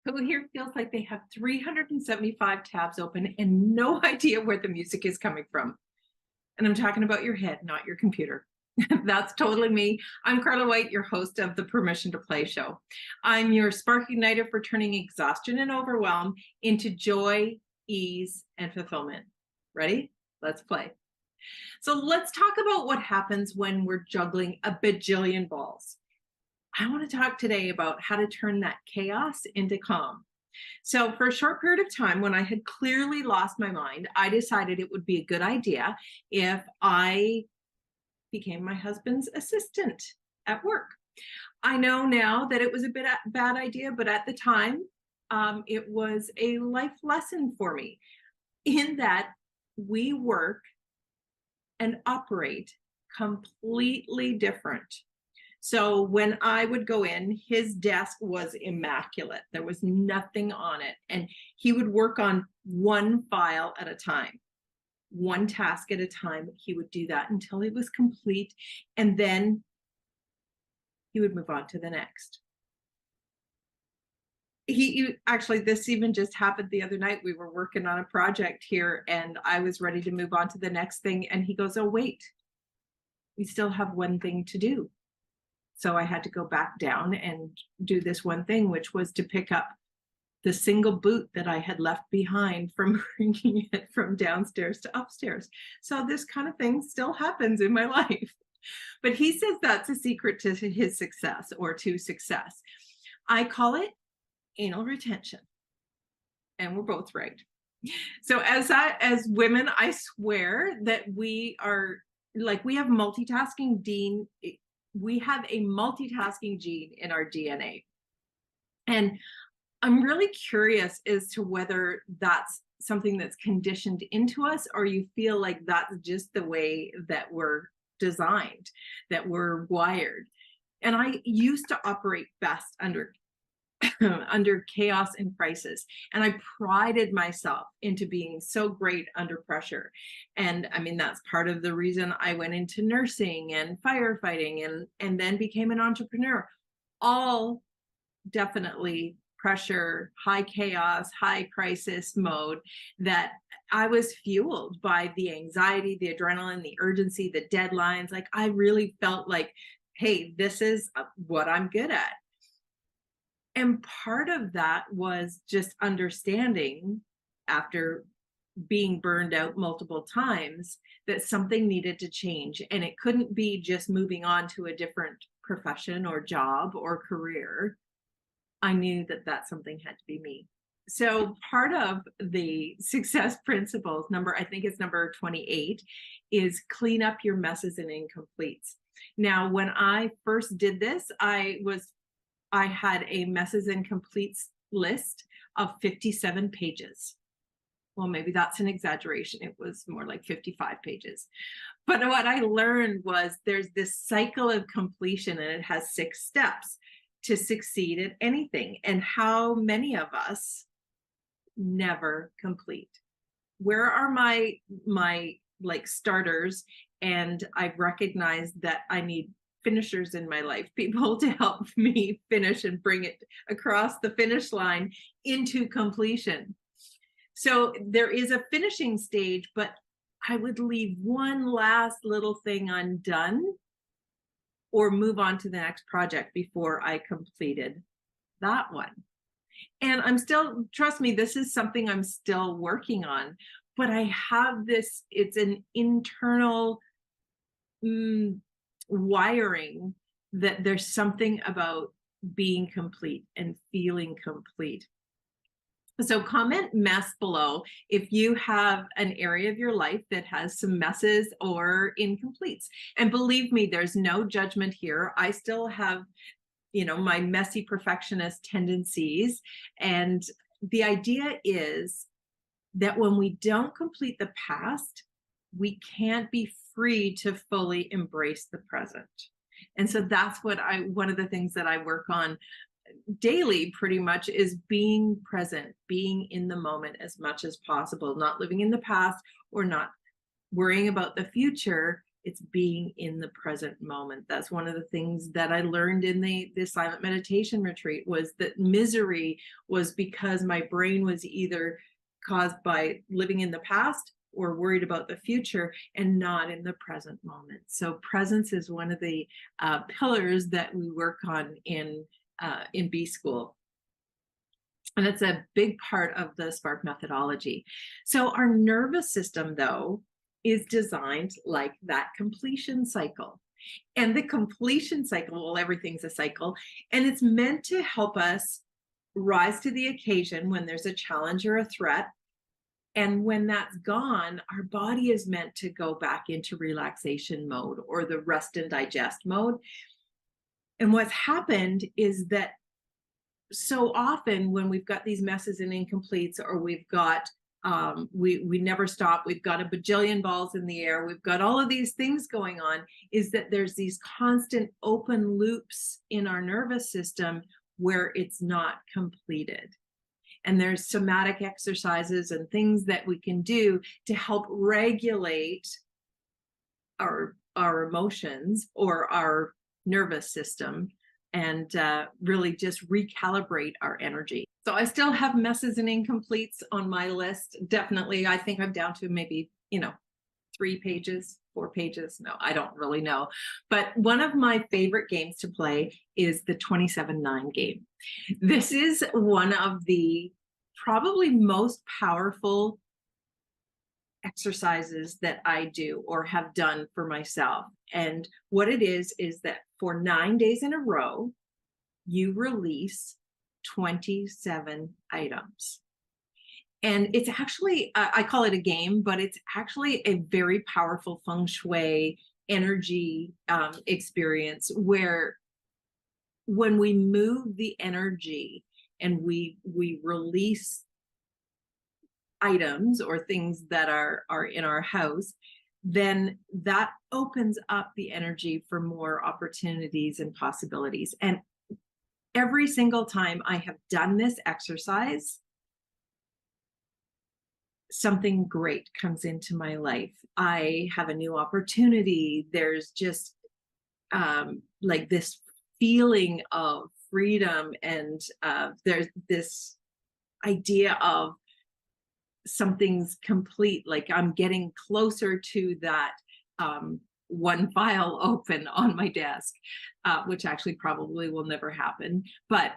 Who here feels like they have 375 tabs open and no idea where the music is coming from? And I'm talking about your head, not your computer. That's totally me. I'm Carla White, your host of the Permission to Play show. I'm your spark igniter for turning exhaustion and overwhelm into joy, ease, and fulfillment. Ready? Let's play. So let's talk about what happens when we're juggling a bajillion balls. I want to talk today about how to turn that chaos into calm. So for a short period of time, when I had clearly lost my mind, I decided it would be a good idea if I became my husband's assistant at work. I know now that it was a bad idea, but at the time, it was a life lesson for me in that we work and operate completely different. So when I would go in, his desk was immaculate. There was nothing on it. And he would work on one file at a time, one task at a time. He would do that until it was complete. And then he would move on to the next. He actually, this even just happened the other night. We were working on a project here and I was ready to move on to the next thing. And he goes, "Oh, wait, we still have one thing to do." So I had to go back down and do this one thing, which was to pick up the single boot that I had left behind from bringing it from downstairs to upstairs. So this kind of thing still happens in my life. But he says that's a secret to his success or to success. I call it anal retention. And we're both right. So as women, I swear that we are like, we have multitasking gene. We have a multitasking gene in our DNA. And I'm really curious as to whether that's something that's conditioned into us, or you feel like that's just the way that we're designed, that we're wired. And I used to operate best under chaos and crisis. And I prided myself into being so great under pressure. And I mean, that's part of the reason I went into nursing and firefighting and then became an entrepreneur. All definitely pressure, high chaos, high crisis mode, that I was fueled by the anxiety, the adrenaline, the urgency, the deadlines. Like I really felt like, hey, this is what I'm good at. And part of that was just understanding, after being burned out multiple times, that something needed to change. And it couldn't be just moving on to a different profession or job or career. I knew that that something had to be me. So part of the success principles, I think it's number 28, is clean up your messes and incompletes. Now, when I first did this, I had a messes and completes list of 57 pages. Well, maybe that's an exaggeration. It was more like 55 pages. But what I learned was there's this cycle of completion, and it has 6 steps to succeed at anything. And how many of us never complete? Where are my like starters? And I've recognized that I need finishers in my life, people to help me finish and bring it across the finish line into completion. So there is a finishing stage, but I would leave one last little thing undone or move on to the next project before I completed that one. And I'm still, trust me, this is something I'm still working on, but I have this, it's an internal wiring that there's something about being complete and feeling complete. So comment mess below if you have an area of your life that has some messes or incompletes. And believe me, there's no judgment here. I still have, my messy perfectionist tendencies. And the idea is that when we don't complete the past, we can't be free to fully embrace the present. And so that's one of the things that I work on daily pretty much is being present, being in the moment as much as possible, not living in the past or not worrying about the future. It's being in the present moment. That's one of the things that I learned in the silent meditation retreat, was that misery was because my brain was either caused by living in the past or worried about the future and not in the present moment. So presence is one of the pillars that we work on in B School. And it's a big part of the Spark methodology. So our nervous system, though, is designed like that completion cycle. And the completion cycle, well, everything's a cycle, and it's meant to help us rise to the occasion when there's a challenge or a threat. And when that's gone, our body is meant to go back into relaxation mode or the rest and digest mode. And what's happened is that so often when we've got these messes and incompletes, or we've got we never stop, we've got a bajillion balls in the air, we've got all of these things going on, is that there's these constant open loops in our nervous system where it's not completed. And there's somatic exercises and things that we can do to help regulate our emotions or our nervous system, and really just recalibrate our energy. So I still have messes and incompletes on my list. Definitely, I think I'm down to maybe, 3 pages, 4 pages. No, I don't really know. But one of my favorite games to play is the 27-9 game. This is one of the probably most powerful exercises that I do or have done for myself. And what it is that for 9 days in a row, you release 27 items. And it's actually, I call it a game, but it's actually a very powerful feng shui energy experience, where when we move the energy and we release items or things that are in our house, then that opens up the energy for more opportunities and possibilities. And every single time I have done this exercise, something great comes into my life. I have a new opportunity. There's just like this feeling of freedom, and there's this idea of something's complete, like I'm getting closer to that one file open on my desk, which actually probably will never happen. But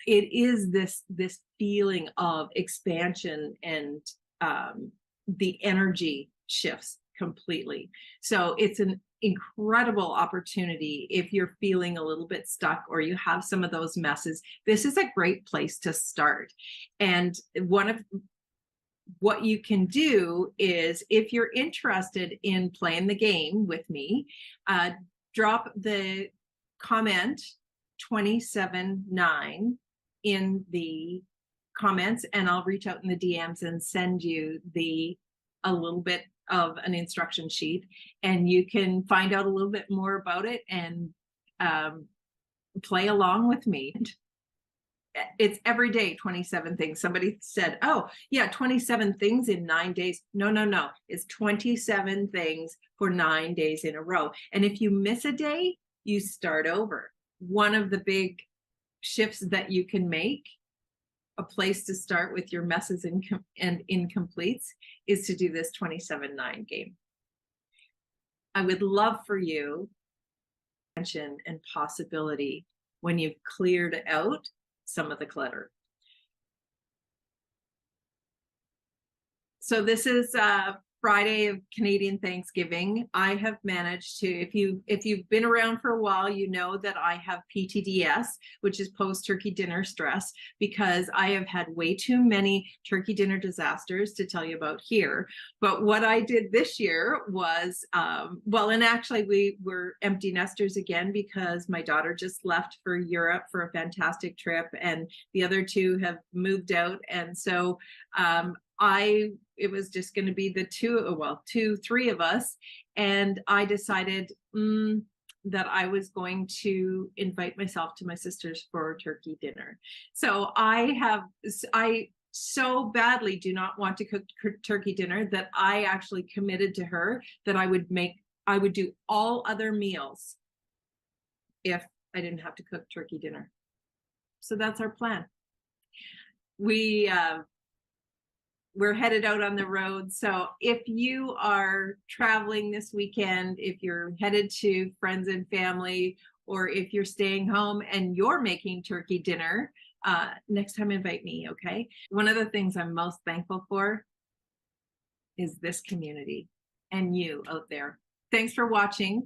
it is this feeling of expansion, and the energy shifts completely. So it's an incredible opportunity. If you're feeling a little bit stuck or you have some of those messes, this is a great place to start. And one of what you can do is, if you're interested in playing the game with me, drop the comment 27-9 in the comments, and I'll reach out in the DMs and send you a little bit of an instruction sheet, and you can find out a little bit more about it and play along with me. It's every day 27 things. Somebody said, oh yeah, 27 things in 9 days. No, it's 27 things for 9 days in a row. And if you miss a day, you start over. One of the big shifts that you can make, a place to start with your messes and incompletes, is to do this 27-9 game. I would love for you and possibility when you've cleared out some of the clutter. So this is Friday of Canadian Thanksgiving. I have managed to, if you've been around for a while, you know that I have PTDS, which is post-turkey dinner stress, because I have had way too many turkey dinner disasters to tell you about here. But what I did this year was, well, and actually we were empty nesters again, because my daughter just left for Europe for a fantastic trip, and the other two have moved out. And so it was just going to be the three of us. And I decided that I was going to invite myself to my sister's for turkey dinner. So I so badly do not want to cook turkey dinner that I actually committed to her that I would make I would do all other meals if I didn't have to cook turkey dinner. So that's our plan. We're headed out on the road. So if you are traveling this weekend, if you're headed to friends and family, or if you're staying home and you're making turkey dinner, next time invite me, okay? One of the things I'm most thankful for is this community and you out there. Thanks for watching.